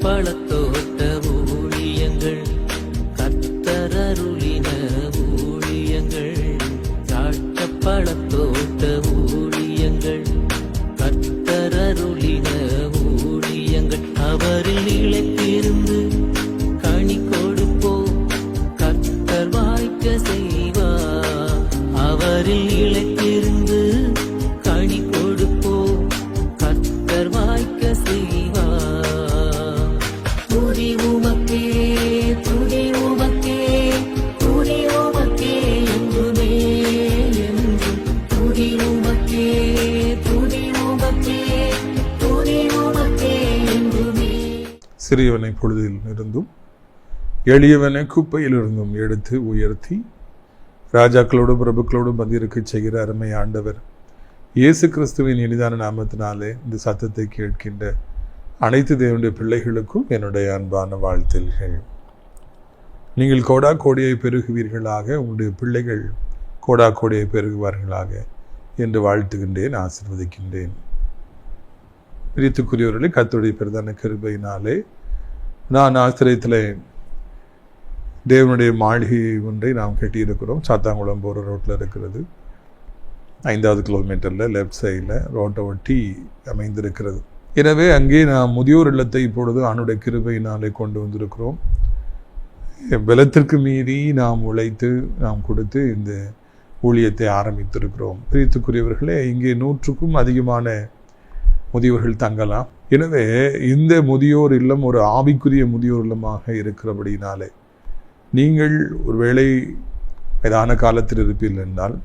பழத்தோட்ட ஊழியங்கள், கத்தரருளின ஊழியங்கள், திராட்சை பழத்தோட்ட ஊழியங்கள், கத்தரருளின ஊழியங்கள், அவரில் நிலைத்திருந்து கனி கொடுப்போம், கத்தர் வாய்க்க செய்வார். அவரில் நிலைத்திருந்து கனி கொடுப்போம், கத்தர் வாய்க்க செய்வார். துதி உமக்கே, துதி உமக்கே, துதி உமக்கே என்றுமே என்றும். துதி உமக்கே, துதி உமக்கே, துதி உமக்கே என்றுமே. சிறியவனை பொழுதில் இருந்தும் எளியவனை குப்பையில் இருந்தும் எடுத்து உயர்த்தி ராஜாக்களோடும் பிரபுக்களோடும் பதியிருக்க செய்கிற அருமை ஆண்டவர் இயேசு கிறிஸ்துவின் இனிதான நாமத்தினாலே இந்த சத்தத்தை கேட்கின்ற அனைத்து தேவனுடைய பிள்ளைகளுக்கும் என்னுடைய அன்பான வாழ்த்துகள். நீங்கள் கோடா கோடியை பெருகுவீர்களாக, உங்களுடைய பிள்ளைகள் கோடா கோடியை பெருகுவார்களாக என்று வாழ்த்துகின்றேன், ஆசீர்வதிக்கின்றேன். பிரித்துக்குரியவர்களை கர்த்தருடைய பிரதான கிருபையினாலே நான் ஆசிரியத்தில் தேவனுடைய மாளிகை ஒன்றை நாம் கட்டியிருக்கிறோம். சாத்தாங்குளம் போகிற ரோட்டில் இருக்கிறது. 5வது கிலோமீட்டரில் லெஃப்ட் சைடில் ரோட்டை ஒட்டி அமைந்திருக்கிறது. எனவே அங்கே நாம் முதியோர் இல்லத்தை இப்பொழுது ஆணுடைய கிருபையினாலே கொண்டு வந்திருக்கிறோம். பலத்திற்கு மீறி நாம் உழைத்து நாம் கொடுத்து இந்த ஊழியத்தை ஆரம்பித்திருக்கிறோம். பிரித்துக்குரியவர்களே, இங்கே 100க்கும் அதிகமான முதியோர்கள் தங்கலாம். எனவே இந்த முதியோர் இல்லம் ஒரு ஆவிக்குரிய முதியோர் இல்லமாக இருக்கிறபடினாலே நீங்கள் ஒருவேளை வயதான காலத்தில் இருப்பீர்கள் என்றால்,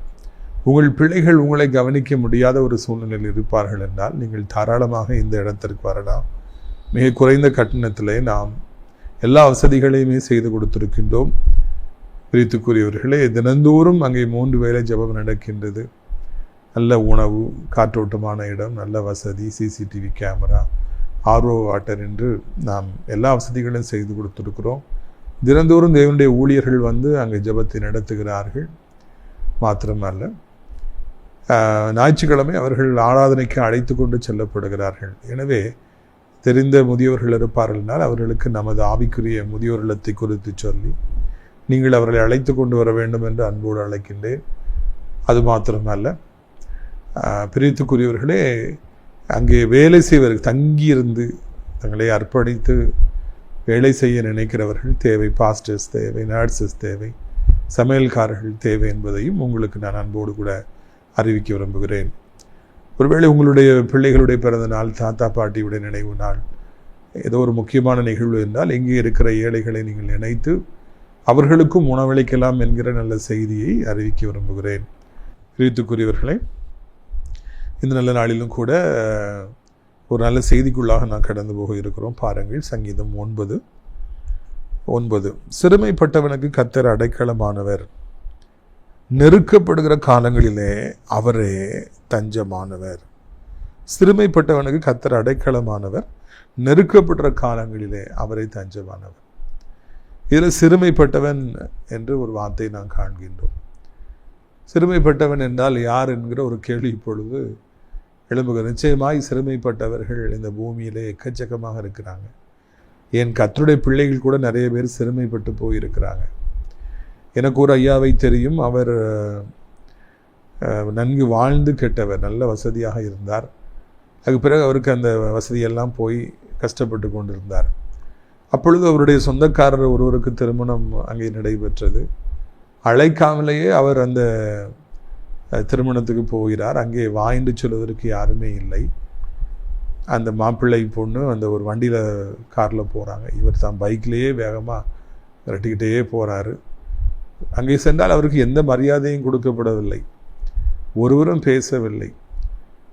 உங்கள் பிள்ளைகள் உங்களை கவனிக்க முடியாத ஒரு சூழ்நிலையில் இருப்பார்கள் என்றால், நீங்கள் தாராளமாக இந்த இடத்திற்கு வரலாம். மிக குறைந்த கட்டணத்திலே நாம் எல்லா வசதிகளையுமே செய்து கொடுத்திருக்கின்றோம். பிரித்துக்குரியவர்களே, தினந்தோறும் அங்கே 3 வேளை ஜெபம் நடக்கின்றது. நல்ல உணவு, காற்றோட்டமான இடம், நல்ல வசதி, சிசிடிவி கேமரா, ஆர்ஓ வாட்டர் என்று நாம் எல்லா வசதிகளையும் செய்து கொடுத்துருக்கிறோம். தினந்தோறும் தேவனுடைய ஊழியர்கள் வந்து அங்கே ஜெபத்தை நடத்துகிறார்கள். மாத்திரமல்ல, ஞாயிற்றுக்கிழமை அவர்கள் ஆராதனைக்கு அழைத்து கொண்டு செல்லப்படுகிறார்கள். எனவே தெரிந்த முதியோர்கள் இருப்பார்கள்னால் அவர்களுக்கு நமது ஆவிக்குரிய முதியோர் இல்லத்தை குறித்து சொல்லி நீங்கள் அவர்களை அழைத்து கொண்டு வர வேண்டும் என்று அன்போடு அழைக்கின்றேன். அது மாத்திரமல்ல, பிரித்துக்குரியவர்களே, அங்கே வேலை செய்வர்கள் தங்கியிருந்து தங்களை அர்ப்பணித்து வேலை செய்ய நினைக்கிறவர்கள் தேவை. பாஸ்டர்ஸ் தேவை, நர்சஸ் தேவை, சமையல்காரர்கள் தேவை என்பதையும் உங்களுக்கு நான் அன்போடு கூட அறிவிக்க விரும்புகிறேன். ஒருவேளை உங்களுடைய பிள்ளைகளுடைய பிறந்த நாள், தாத்தா பாட்டியுடைய நினைவு நாள், ஏதோ ஒரு முக்கியமான நிகழ்வு என்றால் இங்கே இருக்கிற ஏழைகளை நீங்கள் நினைத்து அவர்களுக்கும் உணவளிக்கலாம் என்கிற நல்ல செய்தியை அறிவிக்க விரும்புகிறேன். பிரித்துக்குரியவர்களே, இந்த நல்ல நாளிலும் கூட ஒரு நல்ல செய்திக்குள்ளாக நான் கடந்து போக இருக்கிறோம். பாருங்கள், சங்கீதம் 9:9. சிறுமைப்பட்டவனுக்கு கர்த்தர் அடைக்கலமானவர், நெருக்கப்படுகிற காலங்களிலே அவரே தஞ்சமானவர். சிறுமைப்பட்டவனுக்கு கர்த்தர் அடைக்கலமானவர், நெருக்கப்படுற காலங்களிலே அவரை தஞ்சமானவர். இதில் சிறுமைப்பட்டவன் என்று ஒரு வார்த்தை நாம் காண்கின்றோம். சிறுமைப்பட்டவன் என்றால் யார் என்கிற ஒரு கேள்வி இப்பொழுது எழும்புகிறது. நிச்சயமாய் சிறுமைப்பட்டவர்கள் இந்த பூமியிலே எக்கச்சக்கமாக இருக்கிறாங்க. என் கர்த்தருடைய பிள்ளைகள் கூட நிறைய பேர் சிறுமைப்பட்டு போயிருக்கிறாங்க. எனக்கு ஒரு ஐயாவை தெரியும். அவர் நன்கு வாழ்ந்து கெட்டவர், நல்ல வசதியாக இருந்தார். அதுக்கு பிறகு அவருக்கு அந்த வசதியெல்லாம் போய் கஷ்டப்பட்டு கொண்டிருந்தார். அப்பொழுது அவருடைய சொந்தக்காரர் ஒருவருக்கு திருமணம் அங்கே நடைபெற்றது. அழைக்காமலேயே அவர் அந்த திருமணத்துக்கு போகிறார். அங்கே வாய்ந்து சொல்வதற்கு யாருமே இல்லை. அந்த மாப்பிள்ளை பொண்ணு அந்த ஒரு வண்டியில் காரில் போகிறாங்க. இவர் தான் பைக்லேயே வேகமாக விரட்டிக்கிட்டே போகிறாரு. அங்கே சென்றால் அவருக்கு எந்த மரியாதையும் கொடுக்கப்படவில்லை, ஒருவரும் பேசவில்லை.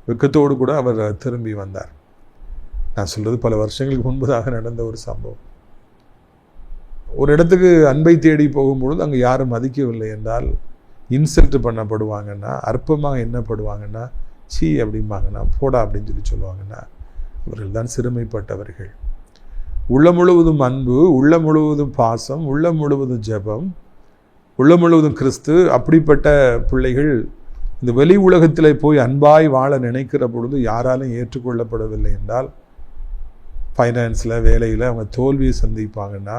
வெக்கத்தோடு கூட அவர் திரும்பி வந்தார். நான் சொல்கிறது பல வருஷங்களுக்கு முன்பதாக நடந்த ஒரு சம்பவம். ஒரு இடத்துக்கு அன்பை தேடி போகும்பொழுது அங்கே யாரும் மதிக்கவில்லை என்றால் இன்சல்ட் பண்ணப்படுவாங்கன்னா, அற்பமாக எண்ணப்படுவாங்கன்னா, சீ அப்படிம்பாங்கன்னா, போடா அப்படின்னு சொல்லுவாங்கன்னா, அவர்கள் தான் சிறுமைப்பட்டவர்கள். உள்ளம் முழுவதும் அன்பு, உள்ளம் முழுவதும் பாசம், உள்ளம் முழுவதும் ஜெபம், உள்ளம் முழுவதும் கிறிஸ்து, அப்படிப்பட்ட பிள்ளைகள் இந்த வெளி உலகத்தில் போய் அன்பாய் வாழ நினைக்கிற பொழுது யாராலும் ஏற்றுக்கொள்ளப்படவில்லை என்றால் ஃபைனான்ஸில், வேலையில் அவங்க தோல்வியை சந்திப்பாங்கன்னா,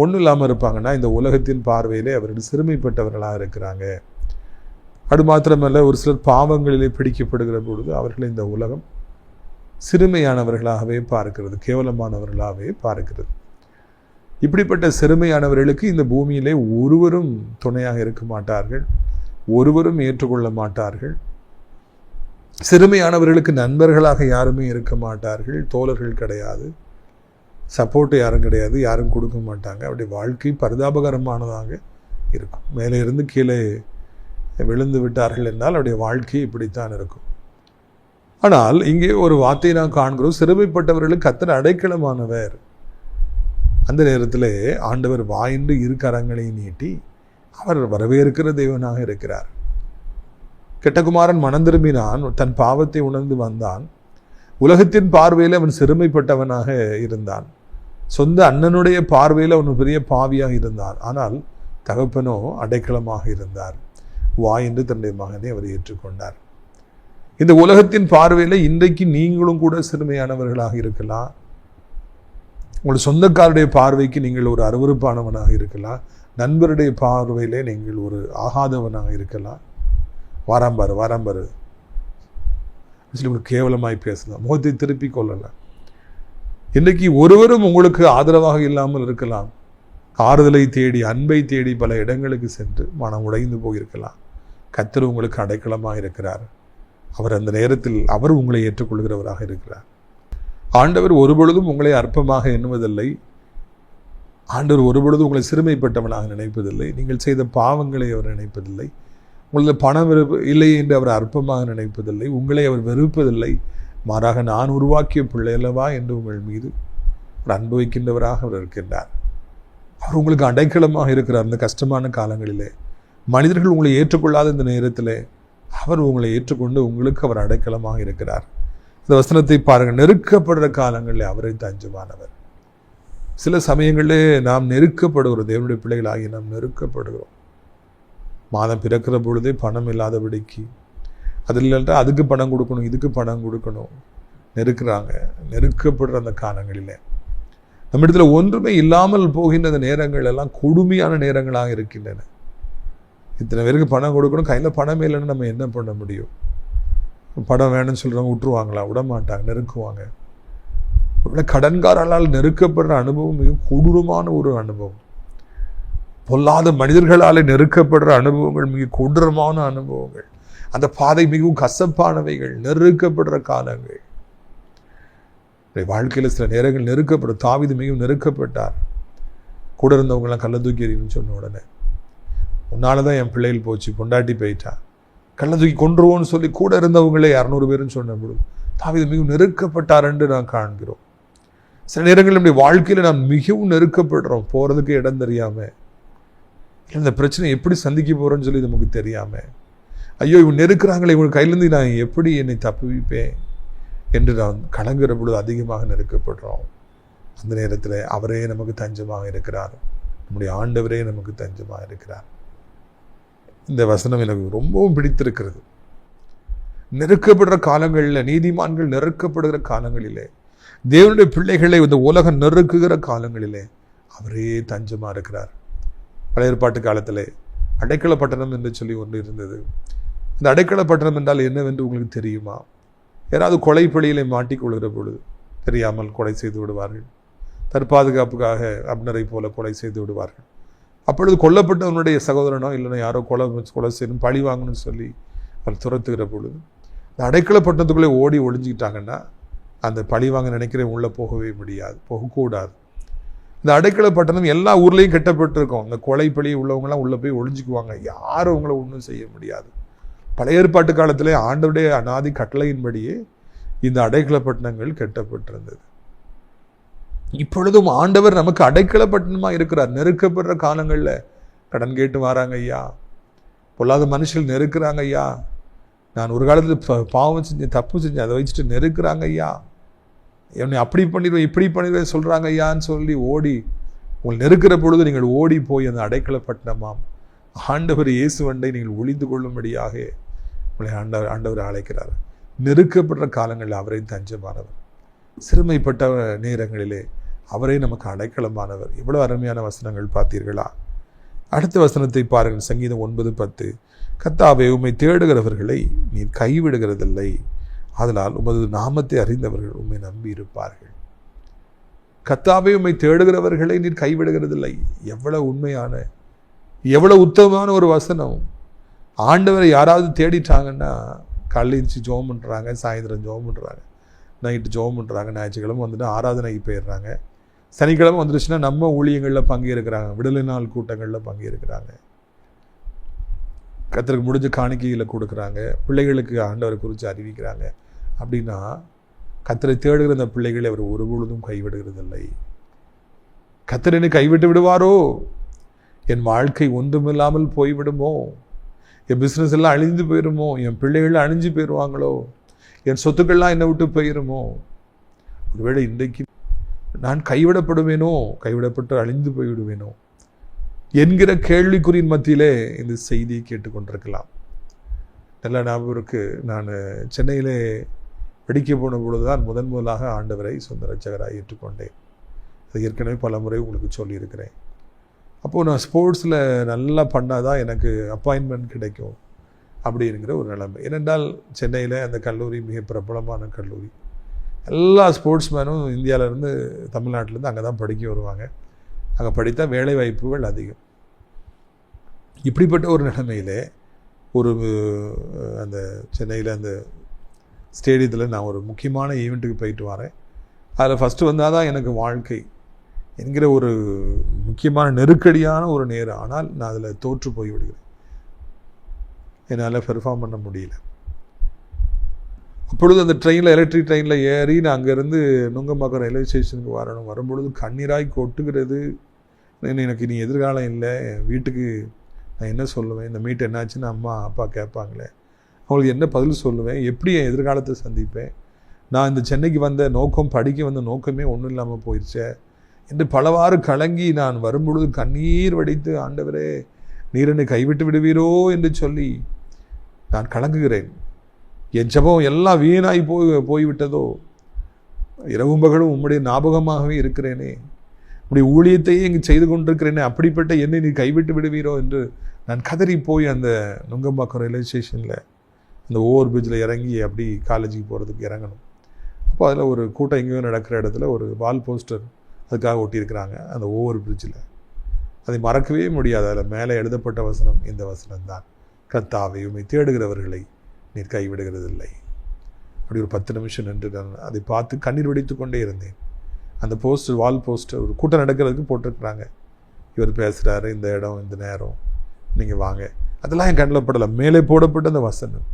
ஒன்றும் இல்லாமல் இருப்பாங்கன்னா, இந்த உலகத்தின் பார்வையிலே அவர்கள் சிறுமைப்பட்டவர்களாக இருக்கிறாங்க. அது மாத்திரமல்ல, ஒரு சிலர் பாவங்களிலே பிடிக்கப்படுகிற பொழுது அவர்களை இந்த உலகம் சிறுமையானவர்களாகவே பார்க்கிறது, கேவலமானவர்களாகவே பார்க்கிறது. இப்படிப்பட்ட சிறுமையானவர்களுக்கு இந்த பூமியிலே ஒருவரும் துணையாக இருக்க மாட்டார்கள், ஒருவரும் ஏற்றுக்கொள்ள மாட்டார்கள். சிறுமையானவர்களுக்கு நண்பர்களாக யாருமே இருக்க மாட்டார்கள், தோழர்கள் கிடையாது, சப்போர்ட் யாரும் கிடையாது, யாரும் கொடுக்க மாட்டாங்க. அப்படி வாழ்க்கை பரிதாபகரமானதாக இருக்கும். மேலே இருந்து கீழே விழுந்து விட்டார்கள் என்றால் அவருடைய வாழ்க்கை இப்படித்தான் இருக்கும். ஆனால் இங்கே ஒரு வார்த்தையை நாம் காண்கிறோம், சிறுமைப்பட்டவர்களுக்கு கர்த்தர் அடைக்கலமானவர். அந்த நேரத்தில் ஆண்டவர் வாயின்று இரு கரங்களை நீட்டி அவர் வரவேற்கிற தேவனாக இருக்கிறார். கெட்டகுமாரன் மனம் திரும்பினான், தன் பாவத்தை உணர்ந்து வந்தான். உலகத்தின் பார்வையில் அவன் சிறுமைப்பட்டவனாக இருந்தான், சொந்த அண்ணனுடைய பார்வையில் அவன் பெரிய பாவியாக இருந்தான். ஆனால் தகப்பனோ அடைக்கலமாக இருந்தார். வாயின்று தன்னுடைய மகனை அவர் ஏற்றுக்கொண்டார். இந்த உலகத்தின் பார்வையில் இன்றைக்கு நீங்களும் கூட சிறுமையானவர்களாக இருக்கலாம். உங்கள் சொந்தக்காருடைய பார்வைக்கு நீங்கள் ஒரு அருவருப்பானவனாக இருக்கலாம், நண்பருடைய பார்வையிலே நீங்கள் ஒரு ஆகாதவனாக இருக்கலாம். வாராம்பாரு உங்களுக்கு கேவலமாய் பேசலாம், முகத்தை திருப்பி கொள்ளலாம். இன்றைக்கு ஒருவரும் உங்களுக்கு ஆதரவாக இல்லாமல் இருக்கலாம். ஆறுதலை தேடி, அன்பை தேடி பல இடங்களுக்கு சென்று மனம் உடைந்து போயிருக்கலாம். கர்த்தர் உங்களுக்கு அடைக்கலமாக இருக்கிறார். அவர் அந்த நேரத்தில் அவர் உங்களை ஏற்றுக்கொள்கிறவராக இருக்கிறார். ஆண்டவர் ஒருபொழுதும் உங்களை அற்பமாக எண்ணுவதில்லை. ஆண்டவர் ஒருபொழுதும் உங்களை சிறுமைப்பட்டவனாக நினைப்பதில்லை. நீங்கள் செய்த பாவங்களை அவர் நினைப்பதில்லை. உங்களது பணம் இல்லை என்று அவர் அற்பமாக நினைப்பதில்லை. உங்களை அவர் வெறுப்பதில்லை. மாறாக நான் உருவாக்கிய பிள்ளை அல்லவா என்று உங்கள் மீது ஒரு அன்பு வைக்கின்றவராக அவர் இருக்கின்றார். அவர் உங்களுக்கு அடைக்கலமாக இருக்கிறார். இந்த கஷ்டமான காலங்களிலே, மனிதர்கள் உங்களை ஏற்றுக்கொள்ளாத இந்த நேரத்தில் அவர் உங்களை ஏற்றுக்கொண்டு உங்களுக்கு அவர் அடைக்கலமாக இருக்கிறார். இந்த வசனத்தை பாருங்கள், நெருக்கப்படுற காலங்களில் அவரை தஞ்சமானவர். சில சமயங்களிலே நாம் நெருக்கப்படுகிறோம், தேவனுடைய பிள்ளைகளாகி நாம் நெருக்கப்படுகிறோம். மாதம் பிறக்கிற பொழுதே பணம் இல்லாதபடிக்கு, அதில் இல்லைன்னா அதுக்கு பணம் கொடுக்கணும், இதுக்கு பணம் கொடுக்கணும், நெருக்கப்படுற அந்த காலங்களில் நம்மிடத்தில் ஒன்றுமே இல்லாமல் போகின்ற அந்த நேரங்கள் எல்லாம் கொடுமையான நேரங்களாக இருக்கின்றன. இத்தனை பேருக்கு பணம் கொடுக்கணும், கையில் பணமே இல்லைன்னு நம்ம என்ன பண்ண முடியும்? பணம் வேணும்னு சொல்கிறவங்க விட்டுருவாங்களா? விட மாட்டாங்க, நெருக்குவாங்க. கடன்காரர்களால் நெருக்கப்படுற அனுபவம் மிகவும் கொடூரமான ஒரு அனுபவம். பொல்லாத மனிதர்களால் நெருக்கப்படுற அனுபவங்கள் மிக கொடூரமான அனுபவங்கள். அந்த பாதை மிகவும் கசப்பானவைகள், நெருக்கப்படுற காலங்கள். வாழ்க்கையில் சில நேரங்கள் நெருக்கப்படும். தாவீது மிகவும் நெருக்கப்பட்டார். கூட இருந்தவங்களாம் கள்ள தூக்கி எறியணும்னு சொன்ன உடனே, உன்னால தான் என் பிள்ளைகள் போச்சு, பொண்டாட்டி போயிட்டா, கள்ள தூக்கி கொன்றுவோன்னு சொல்லி கூட இருந்தவங்களே 200 பேருன்னு சொன்ன பொழுது தாவீது மிகவும் நெருக்கப்பட்டார் என்று நான் காண்கிறோம். சில நேரங்கள் நம்முடைய வாழ்க்கையில் நாம் மிகவும் நெருக்கப்படுறோம், போகிறதுக்கு இடம் தெரியாமல், இந்த பிரச்சனை எப்படி சந்திக்க போகிறோன்னு சொல்லி நமக்கு தெரியாமல், ஐயோ இவங்க நெருக்கிறாங்களே, இவங்க கையிலேருந்து நான் எப்படி என்னை தப்புவிப்பேன் என்று நான் கலங்குற பொழுது அதிகமாக நெருக்கப்படுறோம். அந்த நேரத்தில் அவரே நமக்கு தஞ்சமாக இருக்கிறார். நம்முடைய ஆண்டவரே நமக்கு தஞ்சமாக இருக்கிறார். இந்த வசனம் எனக்கு ரொம்பவும் பிடித்திருக்கிறது. நெருக்கப்படுற காலங்களில், நீதிமான்கள் நெருக்கப்படுகிற காலங்களிலே, தேவனுடைய பிள்ளைகளை இந்த உலகம் நெருக்குகிற காலங்களிலே அவரே தஞ்சமாக இருக்கிறார். பழைய ஏற்பாட்டு காலத்தில் அடைக்கல பட்டணம் என்று சொல்லி ஒன்று இருந்தது. இந்த அடைக்கல பட்டணம் என்றால் என்னவென்று உங்களுக்கு தெரியுமா? யாராவது கொலை பழியிலே மாட்டிக்கொள்கிற பொழுது தெரியாமல் கொலை செய்து விடுவார்கள். தற்பாதுகாப்புக்காக அப்னரை போல கொலை செய்து விடுவார்கள். அப்பொழுது கொல்லப்பட்டவனுடைய சகோதரனோ இல்லைன்னா யாரோ கொலை செய்யணும், பழி வாங்கணும்னு சொல்லி அவர் துரத்துகிற பொழுது இந்த அடைக்கல பட்டணத்துக்குள்ளே ஓடி ஒளிஞ்சிக்கிட்டாங்கன்னா அந்த பழி வாங்க நினைக்கிறவங்க உள்ளே போகவே முடியாது, போகக்கூடாது. இந்த அடைக்கல பட்டணம் எல்லா ஊர்லேயும் கட்டப்பட்டிருக்கும். இந்த கொலை பழி உள்ளவங்களாம் உள்ளே போய் ஒளிஞ்சிக்குவாங்க, யாரும் அவங்கள ஒன்றும் செய்ய முடியாது. பழைய ஏற்பாட்டு காலத்திலே ஆண்டவருடைய அநாதி கட்டளையின்படியே இந்த அடைக்கல பட்டணங்கள் கட்டப்பட்டிருந்தது. இப்பொழுதும் ஆண்டவர் நமக்கு அடைக்கல பட்டணமாக இருக்கிறார். நெருக்கப்படுற காலங்களில் கடன் கேட்டு வராங்க ஐயா, பொல்லாத மனுஷர்கள் நெருக்கிறாங்க ஐயா, நான் ஒரு காலத்தில் பாவம் செஞ்சேன், தப்பு செஞ்சேன், அதை வச்சுட்டு நெருக்கிறாங்க ஐயா, என்னை அப்படி பண்ணிடுவேன் இப்படி பண்ணிடுவேன் சொல்கிறாங்க ஐயான்னு சொல்லி ஓடி உங்கள் நெருக்கிற பொழுது நீங்கள் ஓடி போய் அந்த அடைக்கல பட்டணமாம் ஆண்டவர் இயேசுவண்டை நீங்கள் ஒளிந்து கொள்ளும்படியாக உங்களை ஆண்டவர் அழைக்கிறார். நெருக்கப்படுற காலங்களில் அவரை தஞ்சமானவர். சிறுமைப்பட்ட நேரங்களிலே அவரே நமக்கு அடைக்கலமானவர். எவ்வளவு அருமையான வசனங்கள் பார்த்தீர்களா? அடுத்த வசனத்தை பாருங்கள். சங்கீதம் 9:10. கர்த்தாவே, உம்மை தேடுகிறவர்களை நீர் கைவிடுகிறதில்லை, அதனால் உமது நாமத்தை அறிந்தவர்கள் உம்மை நம்பி இருப்பார்கள். கர்த்தாவே, உம்மை தேடுகிறவர்களை நீர் கைவிடுகிறதில்லை. எவ்வளவு உண்மையான, எவ்வளவு உத்தமமான ஒரு வசனம். ஆண்டவரை யாராவது தேடிட்டாங்கன்னா கல்லிச்சு ஜோம் பண்ணுறாங்க, சாயந்தரம் ஜோம் பண்ணுறாங்க, நைட்டு ஜோம் பண்ணுறாங்க, ஞாயிற்றுக்கிழமை வந்துட்டு ஆராதனைக்கு போயிடுறாங்க, சனிக்கிழமை வந்துடுச்சுன்னா நம்ம ஊழியங்களில் பங்கேற்கிறாங்க, விடுதலை நாள் கூட்டங்களில் பங்கேற்கிறாங்க, கர்த்தருக்கு முடிஞ்ச காணிக்கைகளை கொடுக்குறாங்க, பிள்ளைகளுக்கு ஆண்டவரை குறித்து அறிவிக்கிறாங்க. அப்படின்னா கர்த்தரை தேடுகிற அந்த பிள்ளைகளை அவர் ஒருபொழுதும் கைவிடுகிறதில்லை. கர்த்தர் என்னை கைவிட்டு விடுவாரோ, என் வாழ்க்கை ஒன்றுமில்லாமல் போய்விடுமோ, என் பிஸ்னஸ் எல்லாம் அழிந்து போயிடுமோ, என் பிள்ளைகள் அழிஞ்சு போயிடுவாங்களோ, என் சொத்துக்கள்லாம் என்னை விட்டு போயிடுமோ, ஒருவேளை இன்றைக்கு நான் கைவிடப்படுவேனோ, கைவிடப்பட்டு அழிந்து போய்விடுவேனோ என்கிற கேள்விக்குறியின் மத்தியிலே இந்த செய்தியை கேட்டுக்கொண்டிருக்கலாம். நல்ல ஞாபகம் இருக்கு, நான் சென்னையிலே படிக்க போன பொழுதுதான் முதலாக ஆண்டவரை சொந்த ரட்சகராக ஏற்றுக்கொண்டேன். அது ஏற்கனவே பல முறை உங்களுக்கு சொல்லியிருக்கிறேன். அப்போது நான் ஸ்போர்ட்ஸில் நல்லா பண்ணாதான் எனக்கு அப்பாயின்மெண்ட் கிடைக்கும் அப்படிங்கிற ஒரு நிலைமை. ஏனென்றால் சென்னையில் அந்த கல்லூரி மிக பிரபலமான கல்லூரி. எல்லா ஸ்போர்ட்ஸ்மேனும் இந்தியாவிலேருந்து தமிழ்நாட்டிலேருந்து அங்கே தான் படிக்க வருவாங்க. அங்கே படித்தா வேலை வாய்ப்புகள் அதிகம். இப்படிப்பட்ட ஒரு நிலைமையில் அந்த சென்னையில் அந்த ஸ்டேடியத்தில் நான் ஒரு முக்கியமான ஈவெண்ட்டுக்கு போயிட்டு வரேன். அதில் ஃபஸ்ட்டு வந்தால் தான் எனக்கு வாழ்க்கை என்கிற ஒரு முக்கியமான நெருக்கடியான ஒரு நேரம். ஆனால் நான் அதில் தோற்று போய் விடுகிறேன். என்னால் பெர்ஃபார்ம் பண்ண முடியல. அப்பொழுது அந்த ட்ரெயினில், எலக்ட்ரிக் ட்ரெயினில் ஏறி நான் அங்கேருந்து நுங்கம்பாக்கம் ரயில்வே ஸ்டேஷனுக்கு வரும்பொழுது கண்ணீராய் கொட்டுகிறது. எனக்கு இனி எதிர்காலம் இல்லை, வீட்டுக்கு நான் என்ன சொல்லுவேன், இந்த மீட் என்னாச்சுன்னு அம்மா அப்பா கேட்பாங்களே, அவங்களுக்கு என்ன பதில் சொல்லுவேன், எப்படி என் எதிர்காலத்தை சந்திப்பேன், நான் இந்த சென்னைக்கு வந்த நோக்கம், படிக்க வந்த நோக்கமே ஒன்றும் இல்லாமல் போயிடுச்சே என்று பலவாறு கலங்கி நான் வரும்பொழுது கண்ணீர் வடித்து, ஆண்டவரே நீர் என்னை கைவிட்டு விடுவீரோ என்று சொல்லி நான் கலங்குகிறேன். என் ஜெபம் எல்லாம் வீணாய் போய்விட்டதோ, இரவும் பகலும் உம்முடைய ஞாபகமாகவே இருக்கிறேனே, உம்முடைய ஊழியத்தையே இங்கு செய்து கொண்டிருக்கிறேனே, அப்படிப்பட்ட என்னை நீ கைவிட்டு விடுவீரோ என்று நான் கதறி போய் அந்த நுங்கம்பாக்கம் ரயில்வே ஸ்டேஷனில் அந்த ஓவர் பிரிட்ஜில் இறங்கி அப்படி காலேஜுக்கு போகிறதுக்கு இறங்கணும். அப்போ அதில் ஒரு கூட்டம் எங்கேயோ நடக்கிற இடத்துல ஒரு வால் போஸ்டர் அதுக்காக ஒட்டியிருக்கிறாங்க அந்த ஓவர் பிரிட்ஜில். அதை மறக்கவே முடியாது. அதில் மேலே எழுதப்பட்ட வசனம் இந்த வசனம்தான், கர்த்தாவே உம்மை தேடுகிறவர்களை நீர் கைவிடுகிறதில்லை. அப்படி ஒரு 10 நிமிஷம் நின்று நான் அதை பார்த்து கண்ணீர் வடித்து கொண்டே இருந்தேன். அந்த போஸ்டர், வால் போஸ்டர், ஒரு கூட்டம் நடக்கிறதுக்கு போட்டிருக்கிறாங்க. இவர் பேசுகிறாரு, இந்த இடம், இந்த நேரம், நீங்கள் வாங்க. அதெல்லாம் என் கண்ணில் படலை. மேலே போடப்பட்ட அந்த வசனம்,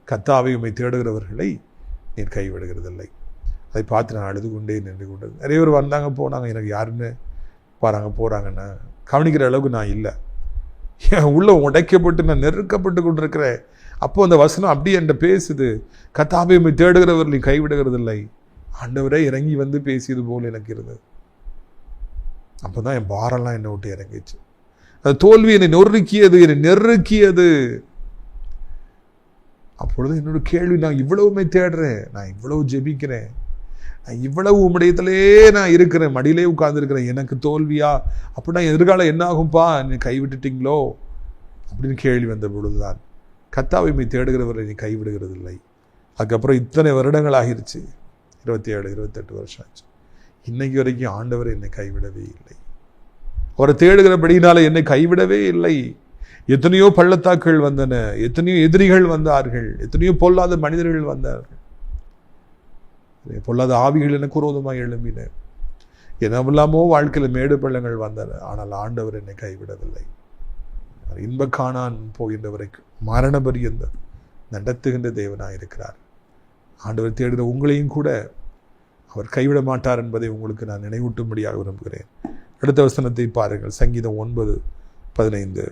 கர்த்தாவே உம்மை தேடுகிறவர்களை நீர் கைவிடுகிறதில்லை. அதை பார்த்து நான் அழுது கொண்டே நின்று கொண்டது. நிறைய பேர் வந்தாங்க போனாங்க, எனக்கு யாருன்னு வராங்க போகிறாங்கன்னா கவனிக்கிற அளவுக்கு நான் இல்லை. என் உள்ள உடைக்கப்பட்டு நான் நெருக்கப்பட்டு கொண்டிருக்கிறேன். அப்போது அந்த வசனம் அப்படியே என்கிட்ட பேசுது, கர்த்தாவே உம்மை தேடுகிறவர்களை கைவிடுகிறதில்லை. ஆண்டவரே இறங்கி வந்து பேசியது போல் எனக்கு இருந்தது. அப்போ தான் என் பாரெல்லாம் என்னை விட்டு இறங்கிச்சு. அது தோல்வி என்னை நொறுக்கியது, என்னை நெருக்கியது. அப்பொழுது என்னோட கேள்வி, நான் இவ்வளவுமே தேடுறேன், நான் இவ்வளவு ஜெபிக்கிறேன், நான் இவ்வளவு உம்முடையத்திலே நான் இருக்கிறேன், மடியிலே உட்கார்ந்துருக்கிறேன், எனக்கு தோல்வியா? அப்படின்னா எதிர்காலம் என்ன ஆகும்பா, என்னை கைவிட்டுட்டீங்களோ அப்படின்னு கேள்வி வந்த பொழுதுதான், கர்த்தாவை உம்மை தேடுகிறவரை நீ கைவிடுகிறதில்லை. அதுக்கப்புறம் இத்தனை வருடங்கள் ஆகிருச்சு, 27, 28 வருஷம் ஆச்சு. இன்னைக்கு வரைக்கும் ஆண்டவர் என்னை கைவிடவே இல்லை. அவரை தேடுகிறபடினால என்னை கைவிடவே இல்லை. எத்தனையோ பள்ளத்தாக்கள் வந்தன, எத்தனையோ எதிரிகள் வந்தார்கள், எத்தனையோ பொல்லாத மனிதர்கள் வந்தார்கள், பொல்லாத ஆவிகள் எனக்கு விரோதமாக எழும்பின, என்னவெல்லாமோ வாழ்க்கையில் மேடு பள்ளங்கள் வந்தன. ஆனால் ஆண்டவர் என்னை கைவிடவில்லை. இன்ப காணான் போகின்ற வரைக்கும் மரண பரியந்த நடத்துகின்ற தேவனாக இருக்கிறார். ஆண்டவர் தேடுகிற உங்களையும் கூட அவர் கைவிட மாட்டார் என்பதை உங்களுக்கு நான் நினைவூட்டும்படியாக விரும்புகிறேன். அடுத்த வசனத்தை பாருங்கள். சங்கீதம் 9:15.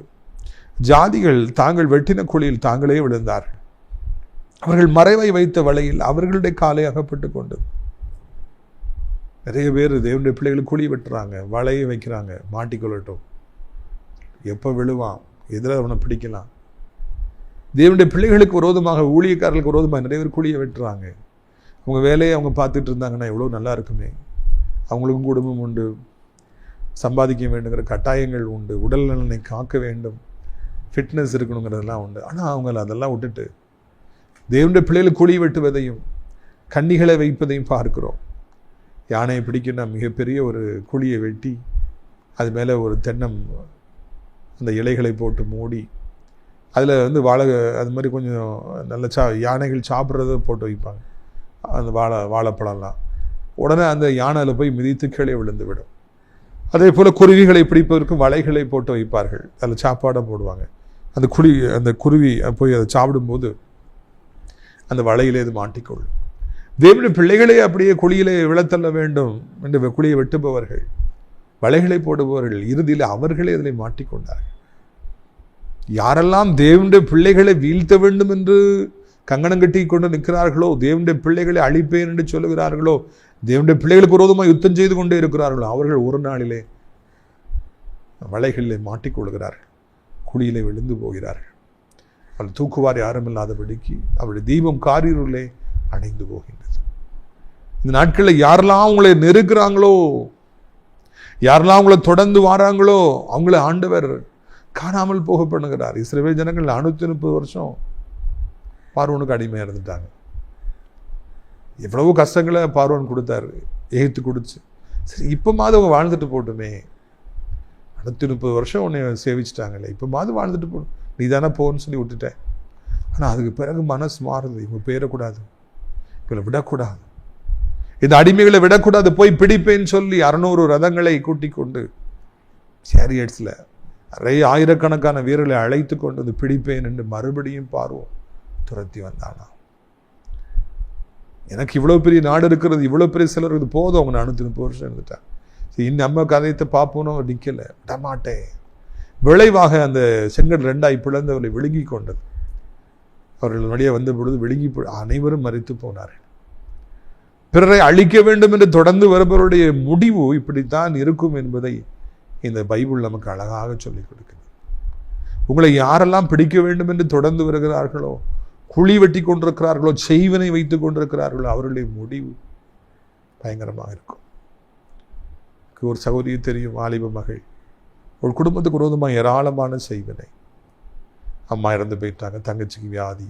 ஜாதிகள் தாங்கள் வெட்டின குழியில் தாங்களே விழுந்தார்கள், அவர்கள் மறைவை வைத்த வலையில் அவர்களுடைய காலை அகப்பட்டு கொண்டது. நிறைய பேர் தேவனுடைய பிள்ளைகளுக்கு குழி வெட்டுறாங்க, வலையை வைக்கிறாங்க, மாட்டிக்கொள்ளட்டும், எப்போ விழுவான், எதிராக அவனை பிடிக்கலாம். தேவனுடைய பிள்ளைகளுக்கு விரோதமாக, ஊழியக்காரர்களுக்கு விரோதமாக நிறைய பேர் குழியை வெட்டுறாங்க. அவங்க வேலையை அவங்க பார்த்துட்டு இருந்தாங்கன்னா எவ்வளோ நல்லா இருக்குமே. அவங்களுக்கும் குடும்பம் உண்டு, சம்பாதிக்க வேண்டுங்கிற கட்டாயங்கள் உண்டு, உடல் நலனை காக்க வேண்டும், ஃபிட்னஸ் இருக்கணுங்கிறதெல்லாம் உண்டு. ஆனால் அவங்க அதெல்லாம் விட்டுட்டு தேவனுடைய பிள்ளைகளுக்கு குழி வெட்டுவதையும் கன்னிகளை வைப்பதையும் பார்க்கிறோம். யானையை பிடிக்கின்ற மிகப்பெரிய ஒரு குழியை வெட்டி அது மேலே ஒரு தென்னம் அந்த இலைகளை போட்டு மூடி அதில் வாழை அது மாதிரி கொஞ்சம் நல்ல யானைகள் சாப்பிட்றத போட்டு வைப்பாங்க. அந்த வாழைப்பழம்லாம் உடனே அந்த யானை அதில் போய் மிதித்து கீழே விழுந்து விடும். அதே போல் குருவிகளை பிடிப்பதற்கு வலைகளை போட்டு வைப்பார்கள், அதில் சாப்பாடை போடுவாங்க. அந்த குருவி போய் அதை சாப்பிடும்போது அந்த வலையிலே இது மாட்டிக்கொள்ளும். தேவனுடைய பிள்ளைகளே அப்படியே குழியிலே விழத்தள்ள வேண்டும் என்று குழியை வெட்டுபவர்கள், வலைகளை போடுபவர்கள், இறுதியில் அவர்களே அதில் மாட்டிக்கொண்டார்கள். யாரெல்லாம் தேவனுடைய பிள்ளைகளை வீழ்த்த வேண்டும் என்று கங்கணம் கட்டி கொண்டு நிற்கிறார்களோ, தேவனுடைய பிள்ளைகளை அழிப்பேன் என்று சொல்லுகிறார்களோ, தேவனுடைய பிள்ளைகளுக்கு விரோதமாக யுத்தம் செய்து கொண்டே இருக்கிறார்களோ, அவர்கள் ஒரு நாளிலே வலைகளிலே மாட்டிக்கொள்கிறார்கள், குழியிலே விழுந்து போகிறார்கள். அவள் தூக்குவார் யாரும் இல்லாதபடிக்கு அவருடைய தீபம் காரிருளே அடைந்து போகின்றது. இந்த நாட்களில் யாரெல்லாம் அவங்களை நெருக்கிறாங்களோ, யாரெல்லாம் அவங்களை தொடர்ந்து வாராங்களோ, அவங்கள ஆண்டவர் காணாமல் போக பண்ணுகிறார். இஸ்ரவேல் ஜனங்கள் 430 வருஷம் பார்வோனுக்கு அடிமையாக இருந்துட்டாங்க. எவ்வளவோ கஷ்டங்களை பார்வோன் கொடுத்தாரு, எகிப்து கொடுத்து. சரி, இப்போமாவது அவங்க வாழ்ந்துட்டு போட்டுமே, 430 வருஷம் உன்னை சேவிச்சிட்டாங்களே, இப்போமாவது வாழ்ந்துட்டு போடும், நீ தானே போன்னு சொல்லி விட்டுட்டேன். ஆனால் அதுக்கு பிறகு மனசு மாறுது, இவங்க போயிடக்கூடாது, இவங்களை விடக்கூடாது, இந்த அடிமைகளை விடக்கூடாது, போய் பிடிப்பேன்னு சொல்லி 600 ரதங்களை கூட்டிக் கொண்டு சேரியட்ஸில் ஆயிரக்கணக்கான வீரர்களை அழைத்து கொண்டு வந்து பிடிப்பேன் என்று மறுபடியும் பார்வோம் துரத்தி வந்தானா. எனக்கு இவ்வளோ பெரிய நாடு இருக்கிறது, இவ்வளோ பெரிய சிலர் இது போதும், அவங்க 430 வருஷம் இருந்துட்டாங்க. சரி, இன்னும் நம்ம கதையத்தை பார்ப்போன்னு நிற்கலை, விடமாட்டேன். விளைவாக அந்த செங்கல் 2ஆய் பிளந்தவர்களை விழுங்கி கொண்டது. அவர்கள் வழியே வந்த பொழுது விழுங்கி அனைவரும் மரித்து போனார்கள். பிறரை அழிக்க வேண்டும் என்று தொடர்ந்து வருபவருடைய முடிவு இப்படித்தான் இருக்கும் என்பதை இந்த பைபிள் நமக்கு அழகாக சொல்லிக் கொடுக்கிறது. உங்களை யாரெல்லாம் பிடிக்க வேண்டும் என்று தொடர்ந்து வருகிறார்களோ, குழி வெட்டி கொண்டிருக்கிறார்களோ, செய்வனை வைத்துக் கொண்டிருக்கிறார்களோ, அவர்களுடைய முடிவு பயங்கரமாக இருக்கும். ஒரு சகோதரி தெரியும், வாலிப மகள், ஒரு குடும்பத்துக்கு விரோதமாக ஏராளமான செய்வனை. அம்மா இறந்து போயிட்டாங்க, தங்கச்சிக்கு வியாதி,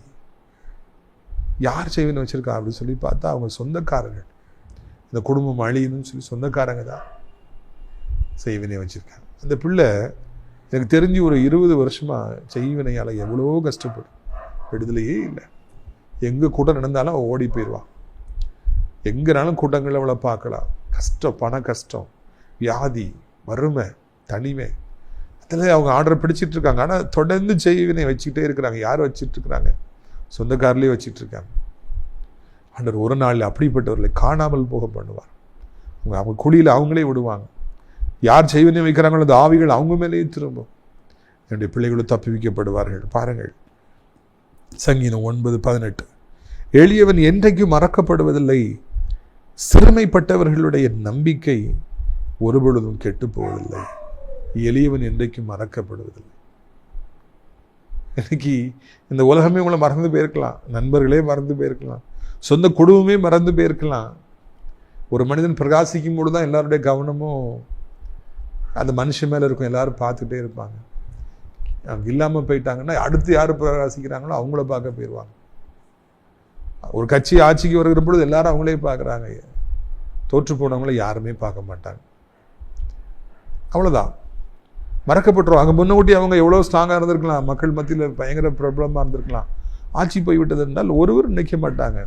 யார் செய்வனை வச்சிருக்கா அப்படின்னு சொல்லி பார்த்தா அவங்க சொந்தக்காரர்கள். இந்த குடும்பம் அழியணும்னு சொல்லி சொந்தக்காரங்க தான் செய்வினை வச்சிருக்காங்க. அந்த பிள்ளை எனக்கு தெரிஞ்சு ஒரு 20 வருஷமா செய்வினையால் எவ்வளோ கஷ்டப்படும், விடுதலையே இல்லை. எங்கே கூட்டம் நடந்தாலும் அவள் ஓடி போயிடுவான், எங்கேனாலும் கூட்டங்கள் அவளை பார்க்கலாம். கஷ்டம், பண கஷ்டம், வியாதி, வறுமை, தனிமை, அதில் அவங்க ஆர்டர் பிடிச்சிட்டு இருக்காங்க. ஆனால் தொடர்ந்து செய்வினை வச்சுக்கிட்டே இருக்கிறாங்க. யார் வச்சுட்டு இருக்கிறாங்க? சொந்தக்காரர்களே வச்சுட்டு இருக்காங்க. ஆண்டவர் ஒரு நாள் அப்படிப்பட்டவர்களை காணாமல் போக பண்ணுவார். அவங்க குழியில் அவங்களே விடுவாங்க. யார் செய்வினை வைக்கிறாங்களோ அந்த ஆவிகள் அவங்க மேலேயே திரும்பும். என்னுடைய பிள்ளைகளும் தப்பி வைக்கப்படுவார்கள். பாருங்கள், சங்கீதம் 9:18, எளியவன் என்றைக்கும் மறக்கப்படுவதில்லை, சிறுமைப்பட்டவர்களுடைய நம்பிக்கை ஒருபொழுதும் கெட்டு போவதில்லை. எளியவன் என்றைக்கும் மறக்கப்படுவதில்லை. இன்னைக்கு இந்த உலகமே உங்களை மறந்து போயிருக்கலாம், நண்பர்களே மறந்து போயிருக்கலாம், சொந்த குடும்பமே மறந்து போயிருக்கலாம். ஒரு மனிதன் பிரகாசிக்கும் பொழுது தான் எல்லாருடைய கவனமும் அந்த மனுஷன் மேலே இருக்கும். எல்லாரும் பார்த்துட்டே இருப்பாங்க. அவங்க இல்லாமல் போயிட்டாங்கன்னா அடுத்து யார் பிரகாசிக்கிறாங்களோ அவங்கள பார்க்க போயிடுவாங்க. ஒரு கட்சி ஆட்சிக்கு வருகிற பொழுது எல்லாரும் அவங்களே பார்க்குறாங்க, தோற்று போனவங்கள யாருமே பார்க்க மாட்டாங்க. அவ்வளோதான், மறக்கப்பட்டுரும். அங்கே முன்னூட்டி அவங்க எவ்வளோ ஸ்ட்ராங்காக இருந்திருக்கலாம், மக்கள் மத்தியில் பயங்கர பிரபலமாக இருந்திருக்கலாம். ஆட்சி போய்விட்டது என்றால் ஒருவர் நினைக்க மாட்டாங்க.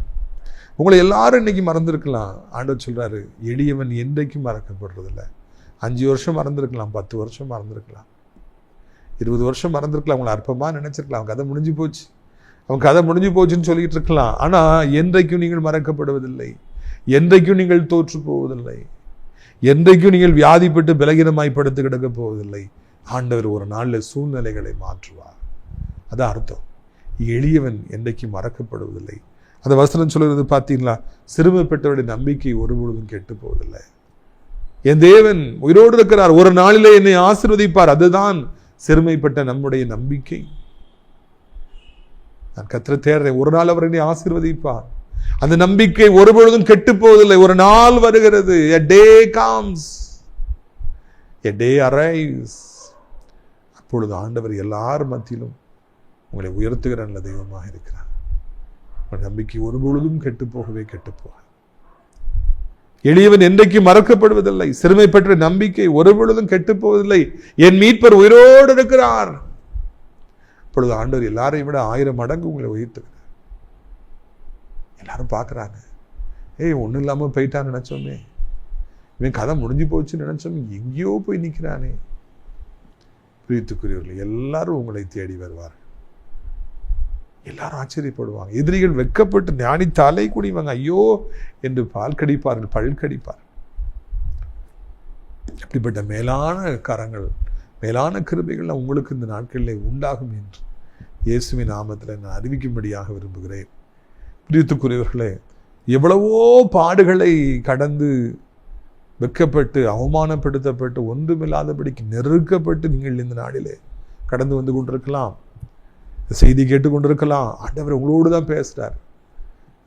உங்களை எல்லாரும் இன்னைக்கு மறந்துருக்கலாம். ஆண்டவர் சொல்கிறாரு, எளியவன் என்றைக்கும் மறக்கப்படுறதில்லை. 5 வருஷம் மறந்துருக்கலாம், 10 வருஷம் மறந்துருக்கலாம், 20 வருஷம் மறந்துருக்கலாம். அவங்களை அற்பமாக நினைச்சிருக்கலாம். அவன் கதை முடிஞ்சு போச்சு, அவன் கதை முடிஞ்சு போச்சுன்னு சொல்லிட்டு இருக்கலாம். ஆனால் என்றைக்கும் நீங்கள் மறக்கப்படுவதில்லை, என்றைக்கும் நீங்கள் தோற்று போவதில்லை, என்றைக்கும் நீங்கள் வியாதிப்பட்டு பலகீனமாய் படுத்து கிடக்க போவதில்லை. ஆண்டவர் ஒரு நாளில் சூழ்நிலைகளை மாற்றுவார். அதான் அர்த்தம். எளியவன் என்றைக்கும் மறக்கப்படுவதில்லை. அந்த வசனம் சொல்கிறது பார்த்தீங்களா? சிறுமைப்பட்டவருடைய நம்பிக்கை ஒருபொழுதும் கெட்டு போவதில்லை. என் தேவன் உயிரோடு இருக்கிறார், ஒரு நாளிலே என்னை ஆசீர்வதிப்பார். அதுதான் சிறுமைப்பட்ட நம்முடைய நம்பிக்கை. நான் கர்த்தரை தேடுறேன், ஒரு நாள் அவர் என்னை ஆசீர்வதிப்பார். அந்த நம்பிக்கை ஒருபொழுதும் கெட்டு போவதில்லை. ஒரு நாள் வருகிறது, a day comes, a day arrives. அப்பொழுது ஆண்டவர் எல்லார் மத்தியிலும் உங்களை உயர்த்துகிற நல்ல தெய்வமாக இருக்கிறார். உங்கள் நம்பிக்கை ஒருபொழுதும் கெட்டு போகவே கெட்டு போக. எளியவன் என்றைக்கு மறக்கப்படுவதில்லை. சிறுமை பெற்ற நம்பிக்கை ஒருபொழுதும் கெட்டு போவதில்லை. என் மீட்பர் உயிரோடு இருக்கிறார். அப்பொழுது ஆண்டவர் எல்லாரையும் விட 1000 மடங்கு உங்களை உயர்த்துகிறார். எல்லாரும் பார்க்குறாங்க, ஒன்றும் இல்லாமல் போயிட்டான்னு நினைச்சோமே, இவன் கதை முடிஞ்சு போச்சுன்னு நினைச்சோமே, எங்கேயோ போய் நிற்கிறானே. பிரியத்துக்குரியவர்கள், எல்லாரும் உங்களை தேடி வருவார்கள். எல்லாரும் ஆச்சரியப்படுவாங்க. எதிரிகள் வெட்கப்பட்டு ஞானி தலை குடிவாங்க, ஐயோ என்று பால் கடிப்பார்கள், பல் கடிப்பார்கள். அப்படிப்பட்ட மேலான கரங்கள், மேலான கிருபைகள் உங்களுக்கு இந்த நாட்களில் உண்டாகும் என்று இயேசுவின் நாமத்தில் நான் அறிவிக்கும்படியாக விரும்புகிறேன். பிரியத்துக்குரியவர்களே, எவ்வளவோ பாடுகளை கடந்து வெட்கப்பட்டு அவமானப்படுத்தப்பட்டு ஒன்றுமில்லாதபடிக்கு நெருக்கப்பட்டு நீங்கள் இந்த நாளிலே கடந்து வந்து கொண்டிருக்கலாம். செய்தி கேட்டுக்கொண்டிருக்கலாம். ஆண்டவர் உங்களோடு தான் பேசுகிறார்.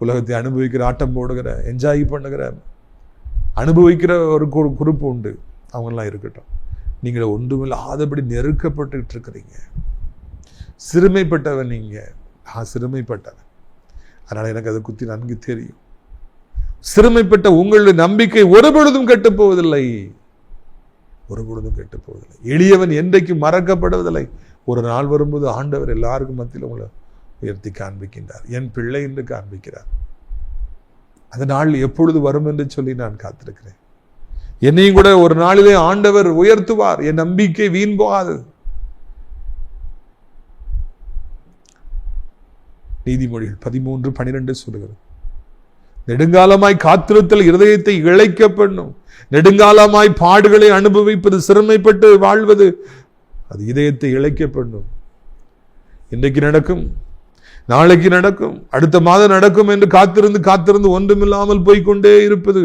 உலகத்தை அனுபவிக்கிற, ஆட்டம் போடுகிற, என்ஜாய் பண்ணுகிற, அனுபவிக்கிற ஒரு குரூப் உண்டு. அவங்கெல்லாம் இருக்கட்டும். நீங்கள் ஒன்றுமில்லாதபடி நெருக்கப்பட்டு இருக்கிறீங்க. சிறுமைப்பட்டவன் நீங்க. நான் சிறுமைப்பட்டவன். அதனால் எனக்கு அதை குத்தி நன்கு தெரியும். சிறுமைப்பட்ட உங்களுடைய நம்பிக்கை ஒருபொழுதும் கெட்டுப் போவதில்லை. ஒருபொழுதும் கெட்டுப் போவதில்லை. எளியவன் என்றைக்கும் மறக்கப்படுவதில்லை. ஒரு நாள் வரும்போது ஆண்டவர் எல்லாருக்கும் மத்தியில் உங்களை உயர்த்தி காண்பிக்கின்றார். என் பிள்ளை என்று காண்பிக்கிறார். அந்த நாள் எப்பொழுது வரும் என்று சொல்லி நான் காத்திருக்கிறேன். என்னையும் கூட ஒரு நாளிலே ஆண்டவர் உயர்த்துவார். என் நம்பிக்கை வீண் போகாது. நீதிமொழிகள் 13:12 சொல்லுகிறது, நெடுங்காலமாய் காத்திருத்தல் இருதயத்தை இளைக்க பண்ணும். நெடுங்காலமாய் பாடுகளை அனுபவிப்பது, சிறுமைப்பட்டு வாழ்வது, அது இதயத்தை இளைக்க பண்ணும். இன்றைக்கு நடக்கும், நாளைக்கு நடக்கும், அடுத்த மாதம் நடக்கும் என்று காத்திருந்து ஒன்றுமில்லாமல் போய்கொண்டே இருப்பது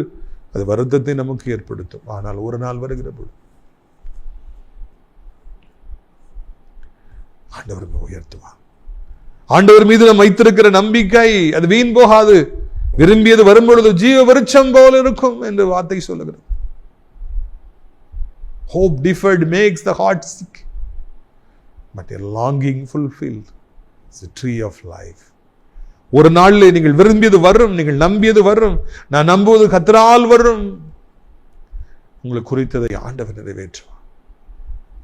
அது வருத்தத்தை நமக்கு ஏற்படுத்தும். ஆனால் ஒரு நாள் வருகிற பொழுது ஆண்டவர் உயர்த்துவார். ஆண்டவர் மீது நாம் வைத்திருக்கிற நம்பிக்கை அது வீண் போகாது. விரும்பியது வரும்பொழுது ஜீவ விருட்சம் போல இருக்கும் என்று வார்த்தை சொல்லுகிறது. Hope deferred makes the heart sick, but a longing fulfilled is a tree of life. ஒரு நாளில் நீங்கள் விரும்பியது வரும், நீங்கள் நம்பியது வரும். நான் நம்புவது கர்த்தரால் வரும். உங்களுக்கு குறித்ததை ஆண்டவர் நிறைவேற்றுவார்.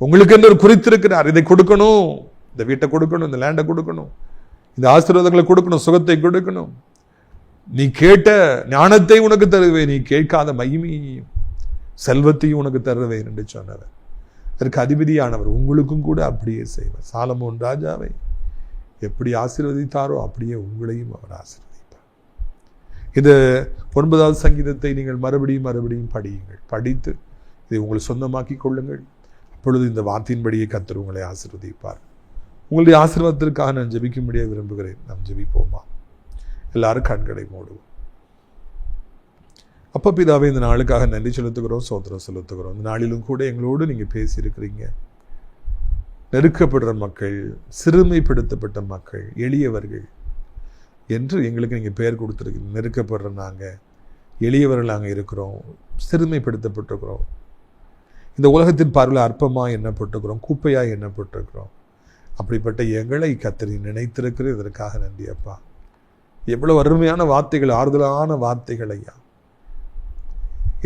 உங்களுக்கு என்று குறித்திருக்கிறார். இதை கொடுக்கணும், இந்த வீட்டை கொடுக்கணும், இந்த லேண்டை கொடுக்கணும், இந்த ஆசீர்வாதங்களை கொடுக்கணும், சுகத்தை கொடுக்கணும். நீ கேட்ட ஞானத்தை உனக்கு தருவேன், நீ கேட்காத மகிமையையும் செல்வத்தையும் உனக்கு தருவேன் என்று சொன்னவர். அதற்கு அதிபதியானவர் உங்களுக்கும் கூட அப்படியே செய்வார். சாலமோன் ராஜாவை எப்படி ஆசீர்வதித்தாரோ அப்படியே உங்களையும் அவர் ஆசீர்வதிப்பார். இந்த 9வது சங்கீதத்தை நீங்கள் மறுபடியும் படியுங்கள். படித்து இதை உங்களை சொந்தமாக்கி கொள்ளுங்கள். அப்பொழுது இந்த வார்த்தையின்படியே கர்த்தர் உங்களை ஆசீர்வதிப்பார். உங்களுடைய ஆசீர்வாதத்திற்காக நான் ஜெபிக்கும்படியாக விரும்புகிறேன். நாம் ஜெபிப்போமா? எல்லாரும் கண்களை மூடுவோம். அப்பா பிதாவே, இந்த நாளுக்காக நன்றி செலுத்துகிறோம், ஸ்தோத்திரம் செலுத்துகிறோம். இந்த நாளிலும் கூட எங்களோடு நீங்கள் பேசியிருக்கிறீங்க. நெருக்கப்படுற மக்கள், சிறுமைப்படுத்தப்பட்ட மக்கள், எளியவர்கள் என்று எங்களுக்கு நீங்கள் பெயர் கொடுத்துருக்கீங்க. நெருக்கப்படுற நாங்கள் எளியவர்கள் நாங்கள் இருக்கிறோம், சிறுமைப்படுத்தப்பட்டிருக்கிறோம். இந்த உலகத்தின் பார்வையில் அற்பமாக எண்ணப்பட்டிருக்கிறோம், குப்பையாக எண்ணப்பட்டிருக்கிறோம். அப்படிப்பட்ட எங்களை கர்த்தர் நினைத்திருக்கிற இதற்காக நன்றி அப்பா. எவ்வளவு அருமையான வார்த்தைகள், ஆறுதலான வார்த்தைகள் ஐயா.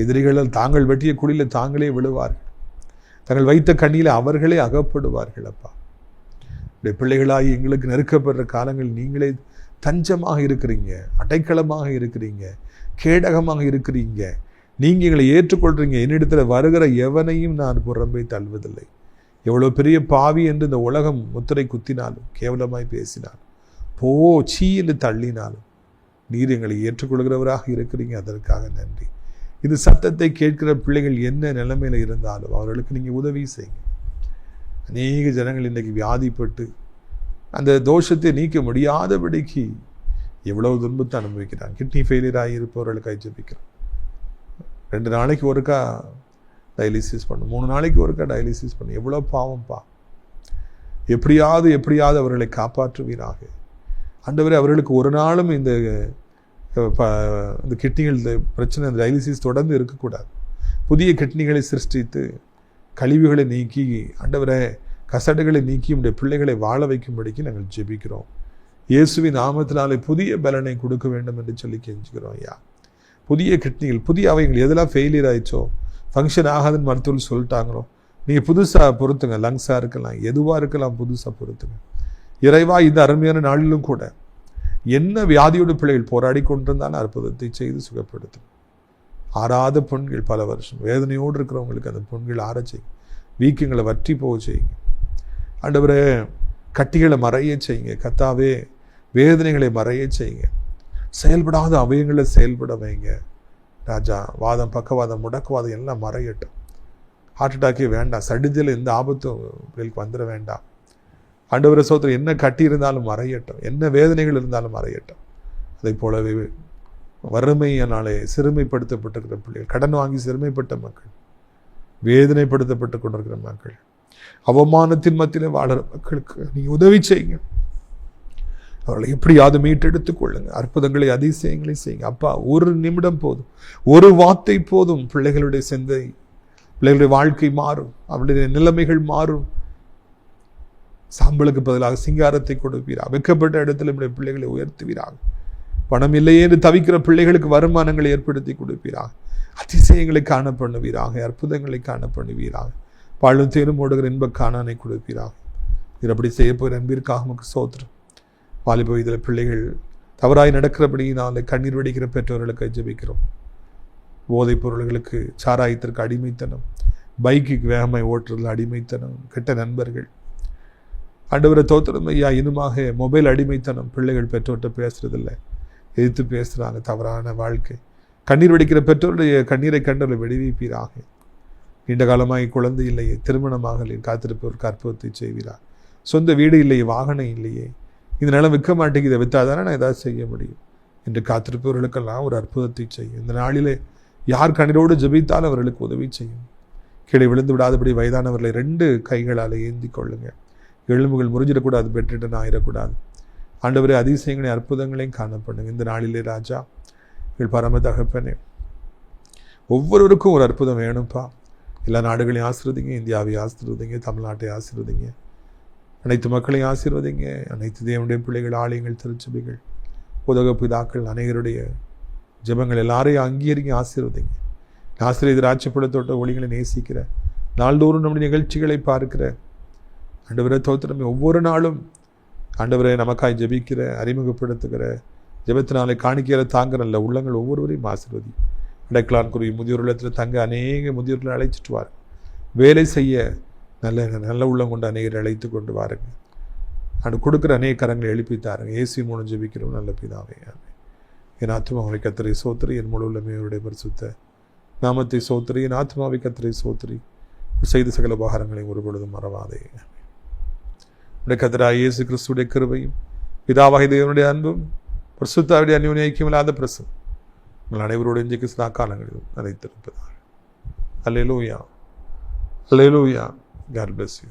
எதிரிகள் தாங்கள் வெட்டிய குழியில் தாங்களே விழுவார்கள், தங்கள் வைத்த கண்ணியில் அவர்களே அகப்படுவார்கள் அப்பா. பிள்ளைகளாகி எங்களுக்கு நெருக்கப்படுற காலங்கள் நீங்களே தஞ்சமாக இருக்கிறீங்க, அடைக்கலமாக இருக்கிறீங்க, கேடகமாக இருக்கிறீங்க. நீங்கள் எங்களை ஏற்றுக்கொள்றீங்க. என்னிடத்தில் வருகிற எவனையும் நான் புறம்பே தள்ளுவதில்லை. எவ்வளோ பெரிய பாவி என்று இந்த உலகம் முத்திரை குத்தினாலும், கேவலமாய் பேசினாலும், சீ என்று தள்ளினாலும் நீர் எங்களை ஏற்றுக்கொள்கிறவராக இருக்கிறீங்க. அதற்காக நன்றி. இது சத்தத்தை கேட்கிற பிள்ளைகள் என்ன நிலைமையில இருந்தாலும் அவர்களுக்கு நீங்கள் உதவி செய்யுங்க. அநேக ஜனங்கள் இன்றைக்கு வியாதிப்பட்டு அந்த தோஷத்தை நீக்க முடியாதபடிக்கு எவ்வளவு துன்பத்தை அனுபவிக்கிறாங்க. கிட்னி ஃபெயிலியர் ஆகியிருப்பவர்களுக்கு ஜெபிக்கிறோம். 2 நாளைக்கு ஒருக்கா டயாலிசிஸ் பண்ணும், 3 நாளைக்கு ஒருக்கா டயாலிசிஸ் பண்ணும். எவ்வளோ பாவம்ப்பா. எப்படியாவது அவர்களை காப்பாற்றுவீராக ஆண்டவரே. அவர்களுக்கு ஒரு நாளும் இந்த இந்த கிட்னிகள் பிரச்சனை, அந்த டயாலிசிஸ் தொடர்ந்து இருக்கக்கூடாது. புதிய கிட்னிகளை சிருஷ்டித்து கழிவுகளை நீக்கி ஆண்டவரே கசடுகளை நீக்கி உடைய பிள்ளைகளை வாழ வைக்கும்படிக்கு நாங்கள் ஜெபிக்கிறோம். இயேசுவின் நாமத்தினாலே புதிய பலனை கொடுக்க வேண்டும் என்று சொல்லி கெஞ்சுக்கிறோம் ஐயா. புதிய கிட்னிகள், புதிய அவயங்கள் எதெல்லாம் ஃபெயிலியர் ஆயிடுச்சோ, ஃபங்க்ஷன் ஆகாதுன்னு மருத்துவர்கள் சொல்லிட்டாங்களோ, நீங்கள் புதுசாக பொறுத்துங்க. லங்ஸாக இருக்கலாம், எதுவாக இருக்கலாம், புதுசாக பொறுத்துங்க. இறைவா, இந்த அருமையான நாளிலும் கூட என்ன வியாதியோட பிள்ளைகள் போராடி கொண்டிருந்தாலும் அற்புதத்தை செய்து சுகப்படுத்தும். ஆறாத புண்கள், பல வருஷம் வேதனையோடு இருக்கிறவங்களுக்கு அந்த புண்கள் ஆற செய்யுங்க. வீக்கங்களை வற்றி போக செய்யுங்க. ஆண்டவரே, கட்டிகளை மறைய செய்யுங்க. கர்த்தாவே, வேதனைகளை மறைய செய்யுங்க. செயல்படாத அவயங்களை செயல்பட வைங்க ராஜா. வாதம், பக்கவாதம், முடக்குவாதம் எல்லாம் மறையட்டும். ஹார்ட் அட்டாக்கே வேண்டாம். சடுதியில் எந்த ஆபத்தும் உங்களுக்கு வந்துட வேண்டாம். ஆண்டவரே சோத்திரம், என்ன கட்டி இருந்தாலும் மறையட்டும், என்ன வேதனைகள் இருந்தாலும் மறையட்டும். அதை போலவே வறுமையினாலே சிறுமைப்படுத்தப்பட்டிருக்கிற பிள்ளைகள், கடன் வாங்கி சிறுமைப்பட்ட மக்கள், வேதனைப்படுத்தப்பட்டு கொண்டிருக்கிற மக்கள், அவமானத்தின் மத்தியிலே வாழற மக்களுக்கு நீ உதவி செய்யுங்க. அவர்களை எப்படியாவது மீட்டெடுத்துக் கொள்ளுங்க. அற்புதங்களை, அதிசயங்களை செய்யுங்க அப்பா. ஒரு நிமிடம் போதும், ஒரு வார்த்தை போதும், பிள்ளைகளுடைய சிந்தை, பிள்ளைகளுடைய வாழ்க்கை மாறும், அவளுடைய நிலைமைகள் மாறும். சாம்பலுக்கு பதிலாக சிங்காரத்தை கொடுப்பீராக. வெக்கப்பட்ட இடத்துல நம்முடைய பிள்ளைகளை உயர்த்துவீராக. பணம் இல்லையே என்று தவிக்கிற பிள்ளைகளுக்கு வருமானங்களை ஏற்படுத்தி கொடுப்பீராக. அதிசயங்களை காண பண்ணுவீராக. அற்புதங்களை காண பண்ணுவீராக. பாலும் தேரும் ஓடுகிற இன்ப காணானை கொடுப்பீராக. இது அப்படி செய்ய போகிற அன்பிற்காக நமக்கு சோத்திரம். வாலிப வயதில் பிள்ளைகள் தவறாய் நடக்கிறபடியினாலே கண்ணீர் வெடிக்கிற பெற்றோர்களுக்கு ஜெபிக்கிறோம். போதைப் பொருள்களுக்கு, சாராயத்திற்கு அடிமைத்தனம், பைக்குக்கு வேகமாய் ஓட்டுறதுல அடிமைத்தனம், கெட்ட நண்பர்கள், ஆண்டவரை தோத்திரம் ஐயா. இன்னுமாக மொபைல் அடிமைத்தனம், பிள்ளைகள் பெற்றோர்கிட்ட பேசுறதில்லை, எதிர்த்து பேசுகிறாங்க. தவறான வாழ்க்கை. கண்ணீர் வெடிக்கிற பெற்றோருடைய கண்ணீரை கண்டவர்களை விடுவிப்பீராக. நீண்ட காலமாக குழந்தை இல்லையே, திருமணமாக காத்திருப்பவருக்கு அற்புதத்தை செய்வீராக. சொந்த வீடு இல்லையே, வாகனம் இல்லையே, இந்த நிலம் விற்க மாட்டேங்குது, இதை விற்றாதானே நான் ஏதாவது செய்ய முடியும் என்று காத்திருப்பவர்களுக்கெல்லாம் ஒரு அற்புதத்தை செய்யும். இந்த நாளிலே யார் கண்ணீரோடு ஜெபித்தாலும் அவர்களுக்கு உதவி செய்யும். கீழே விழுந்து விடாதபடி வயதானவர்களை 2 கைகளால் ஏந்தி கொள்ளுங்க. எலும்புகள் முறிஞ்சிடக்கூடாது, பெற்றுட்டு ஆயிடக்கூடாது. ஆண்டவரே, அதிசயங்களையும் அற்புதங்களையும் காணப்படுங்க இந்த நாளிலே ராஜா. எங்கள் பரம தகப்பனே, ஒவ்வொருவருக்கும் ஒரு அற்புதம் வேணும்ப்பா. எல்லா நாடுகளையும் ஆசீர்வதிங்க, இந்தியாவை ஆசீர்வதிங்க, தமிழ்நாட்டை ஆசீர்வதிங்க, அனைத்து மக்களையும் ஆசீர்வதிங்க. அனைத்து தேவனுடைய பிள்ளைகள், ஆலயங்கள், திருச்சபைகள், உதக பிதாக்கள் அனைவருடைய ஜெபங்கள் எல்லாரையும் அங்கீகரிங்க, ஆசீர்வதிங்க. ஆசிரியர் ஆட்சிப்படத்தோட்ட ஒளிகளை நேசிக்கிற, நாள்தோறும் நம்முடைய நிகழ்ச்சிகளை பார்க்கிற ஆண்டவரை தோத்திரமே, ஒவ்வொரு நாளும் ஆண்டவரை நமக்காய் ஜெபிக்கிற, அறிமுகப்படுத்துகிற, ஜெபத்தினாலே காணிக்கையில தாங்க நல்ல உள்ளங்கள் ஒவ்வொருவரையும் ஆசீர்வதி. இடைக்கலான்குரிய முதியோர் இல்லத்தில் தங்க அநேக முதியோர்களை அழைச்சிட்டு வாருங்க. வேலை செய்ய நல்ல நல்ல உள்ளம் கொண்டு அநேகரை அழைத்து கொண்டு வாருங்க. அது கொடுக்குற அநேக கரங்களை எழுப்பித்தாருங்க. ஏசி மூலம் ஜெபிக்கிறோம் நல்ல பிதாவே. என் ஆத்மாவை கத்திரை சோத்திரி, என் முழு உள்ளமையுடைய பரிசுத்த நாமத்தை சோத்திரி, என் ஆத்மாவை கத்திரை சோத்திரி, செய்த சகல உபகாரங்களை ஒரு பொழுதும் மறவாதே. கர்த்தராகிய இயேசு கிறிஸ்துடைய கிருபையும், பிதாவாகிய தேவனுடைய அன்பும், பரிசுத்தாவிடைய அந்யோன்ய ஐக்கியமில்லாத பிரசன்னம் உங்கள் அனைவரோடு இன்றைக்கு சதா காலங்களிலும் நிலைத்திருப்பதாக. அல்லேலூயா, அல்லேலூயா. God bless you.